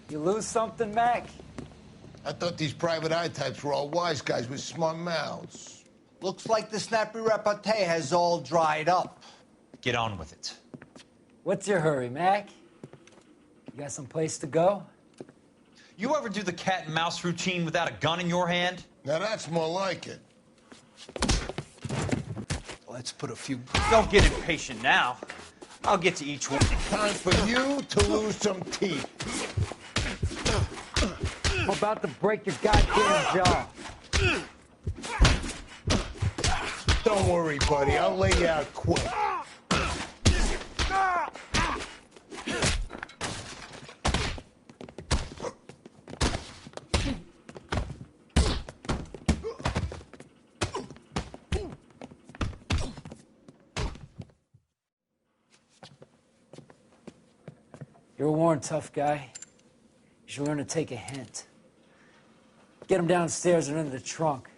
You lose something, Mac? I thought these private eye types were all wise guys with smart mouths. Looks like the snappy repartee has all dried up. Get on with it. What's your hurry, Mac? You got some place to go? You ever do the cat and mouse routine without a gun in your hand? Now that's more like it. Let's put a few... Don't get impatient now. I'll get to each one. Time for you to lose some teeth. I'm about to break your goddamn jaw. Don't worry, buddy. I'll lay you out quick. You're a worn, tough guy. You should learn to take a hint. Get him downstairs and into the trunk.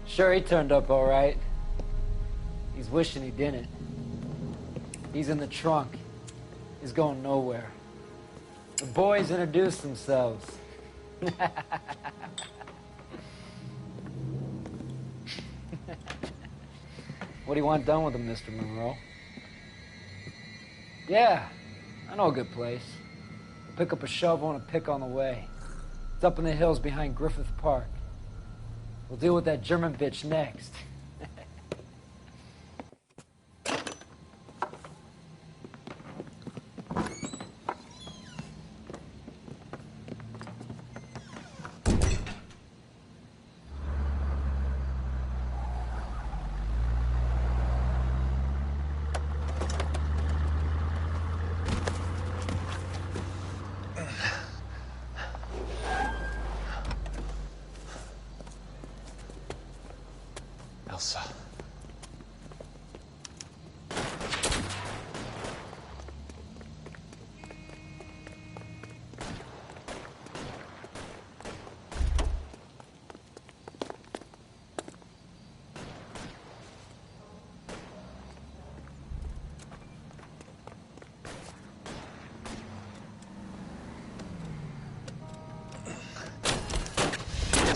Sure, he turned up all right. He's wishing he didn't. He's in the trunk. He's going nowhere. The boys introduced themselves. What do you want done with him, Mr. Monroe? Yeah, I know a good place. We'll pick up a shovel and a pick on the way. It's up in the hills behind Griffith Park. We'll deal with that German bitch next.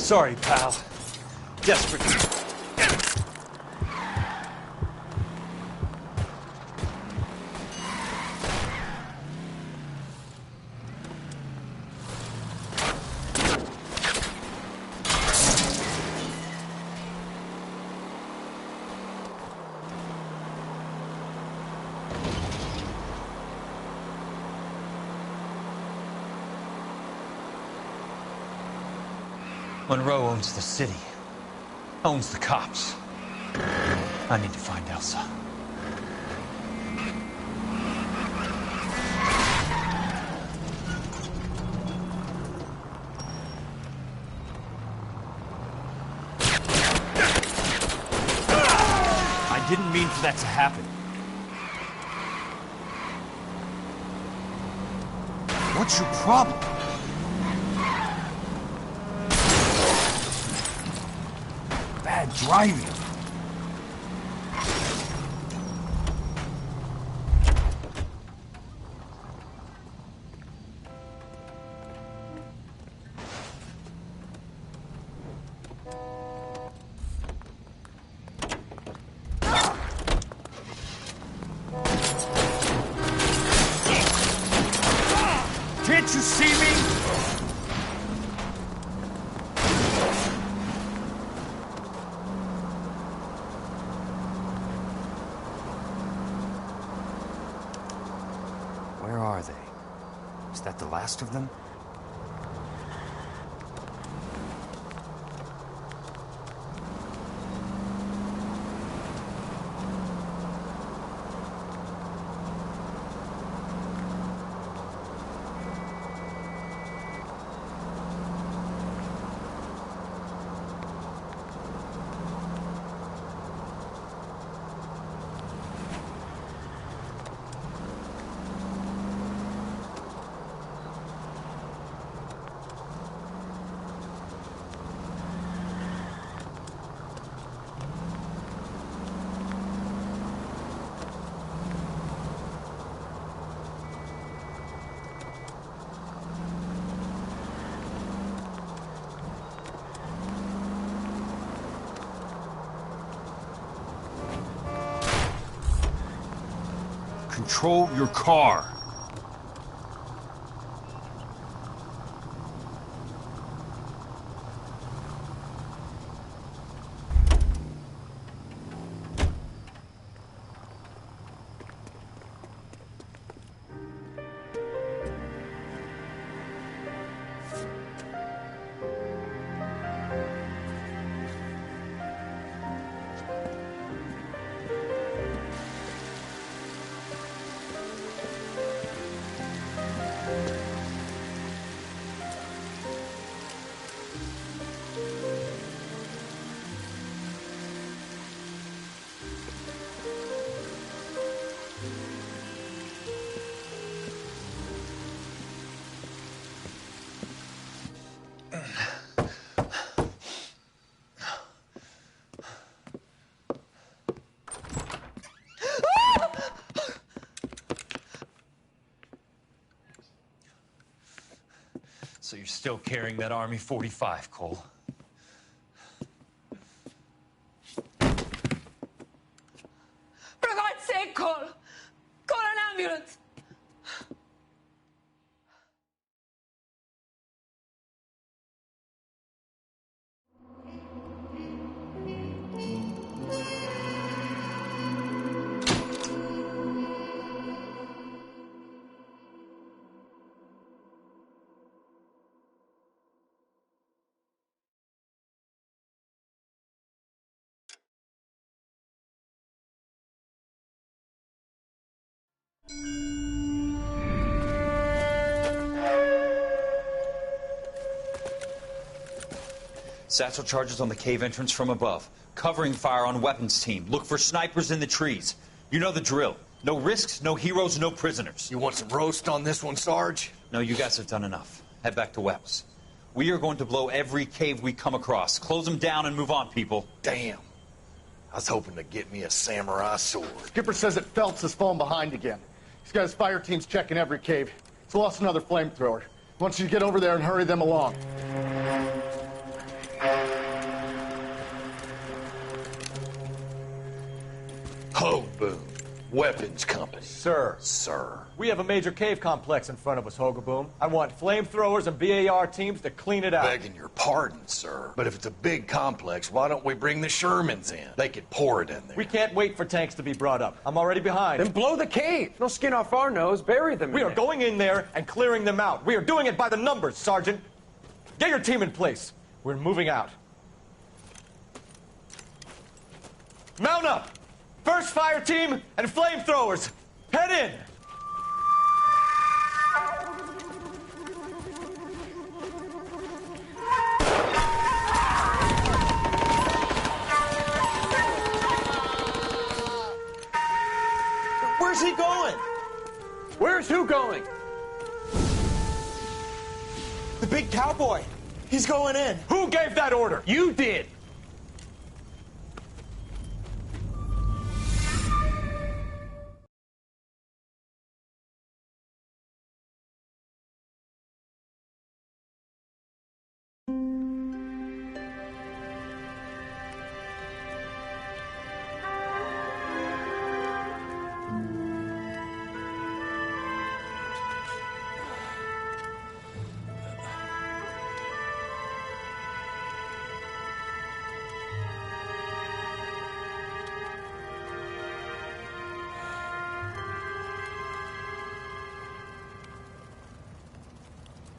Sorry, pal. Desperate. Monroe owns the city, owns the cops. I need to find Elsa. I didn't mean for that to happen. What's your problem? Bad driving. Can't you see me? Where are they? Is that the last of them? Control your car. So you're still carrying that Army 45, Cole? For God's sake, Cole! Call an ambulance! Satchel charges on the cave entrance from above. Covering fire on weapons team. Look for snipers in the trees. You know the drill. No risks, no heroes, no prisoners. You want some roast on this one, Sarge? No, you guys have done enough. Head back to Webb's. We are going to blow every cave we come across. Close them down and move on, people. Damn. I was hoping to get me a samurai sword. Skipper says that Phelps has fallen behind again. He's got his fire teams checking every cave. He's lost another flamethrower. He wants you to get over there and hurry them along. Boom. Weapons company. Sir. Sir. We have a major cave complex in front of us, Hogaboom. I want flamethrowers and BAR teams to clean it out. Begging your pardon, sir. But if it's a big complex, why don't we bring the Shermans in? They could pour it in there. We can't wait for tanks to be brought up. I'm already behind. Then blow the cave. No skin off our nose. Bury them in We are going in there and clearing them out. We are doing it by the numbers, Sergeant. Get your team in place. We're moving out. Mount up! First fire team and flamethrowers. Head in! Where's he going? Where's who going? The big cowboy. He's going in. Who gave that order? You did.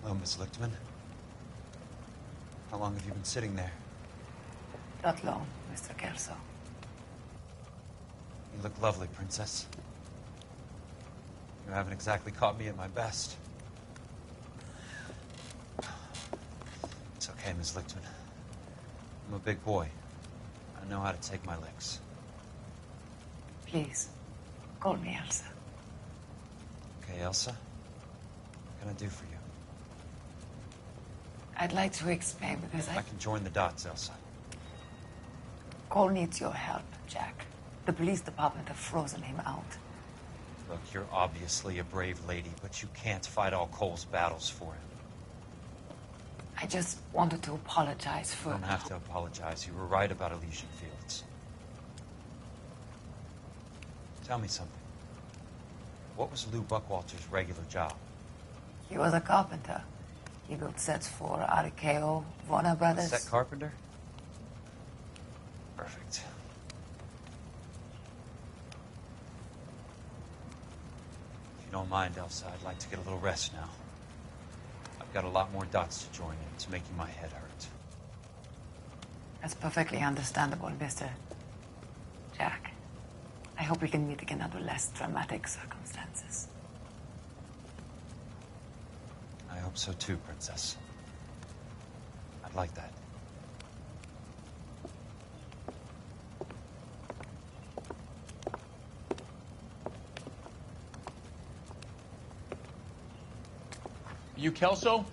Hello, Miss Lichtman. How long have you been sitting there? Not long, Mr. Kelso. You look lovely, Princess. You haven't exactly caught me at my best. It's okay, Miss Lichtman. I'm a big boy. I know how to take my licks. Please, call me Elsa. Okay, Elsa? What can I do for you? I'd like to explain because I can join the dots, Elsa. Cole needs your help, Jack. The police department have frozen him out. Look, you're obviously a brave lady, but you can't fight all Cole's battles for him. I just wanted to apologize for... You don't have to apologize. You were right about Elysian Fields. Tell me something. What was Lou Buckwalter's regular job? He was a carpenter. He built sets for RKO, Warner Brothers. Set carpenter? Perfect. If you don't mind, Elsa, I'd like to get a little rest now. I've got a lot more dots to join in. It's making my head hurt. That's perfectly understandable, Mr. Jack. I hope we can meet again under less dramatic circumstances. I hope so too, Princess. I'd like that. You Kelso?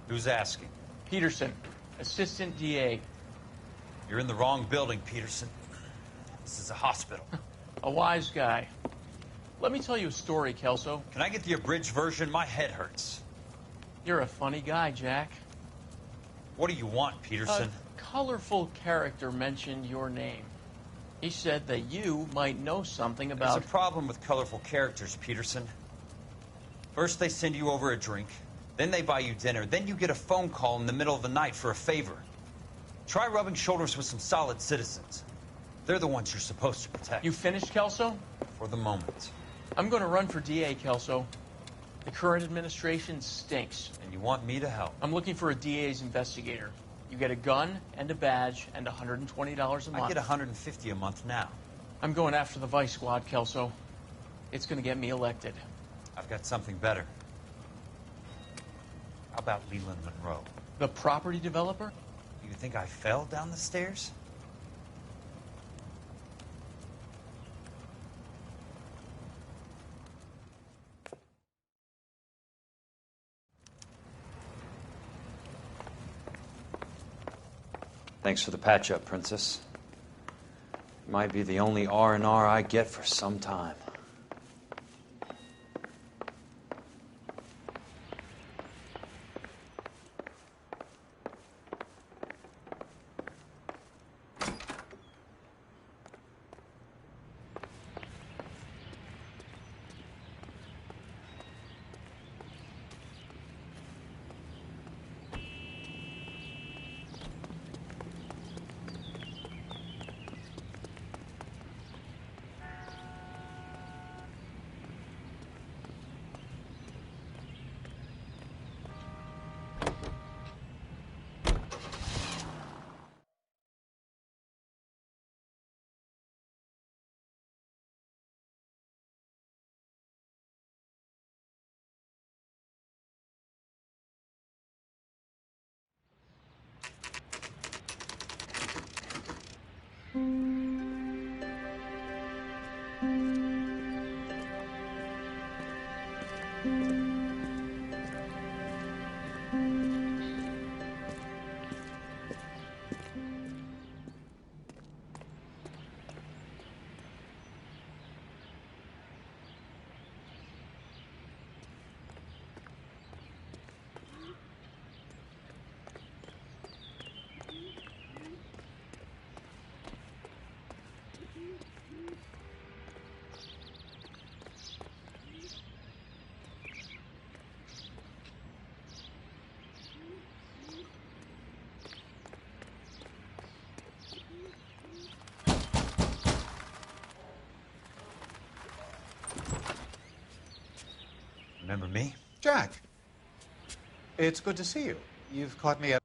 Who's asking? Peterson, Assistant DA. You're in the wrong building, Peterson. This is a hospital. A wise guy. Let me tell you a story, Kelso. Can I get the abridged version? My head hurts. You're a funny guy, Jack. What do you want, Peterson? A colorful character mentioned your name. He said that you might know something about... There's a problem with colorful characters, Peterson. First, they send you over a drink. Then they buy you dinner. Then you get a phone call in the middle of the night for a favor. Try rubbing shoulders with some solid citizens. They're the ones you're supposed to protect. You finished, Kelso? For the moment. I'm going to run for DA, Kelso. The current administration stinks. And you want me to help? I'm looking for a DA's investigator. You get a gun and a badge and $120 a month. I get $150 a month now. I'm going after the Vice Squad, Kelso. It's going to get me elected. I've got something better. How about Leland Monroe? The property developer? You think I fell down the stairs? Thanks for the patch-up, Princess. Might be the only R&R I get for some time. Remember me? Jack, it's good to see you. You've caught me at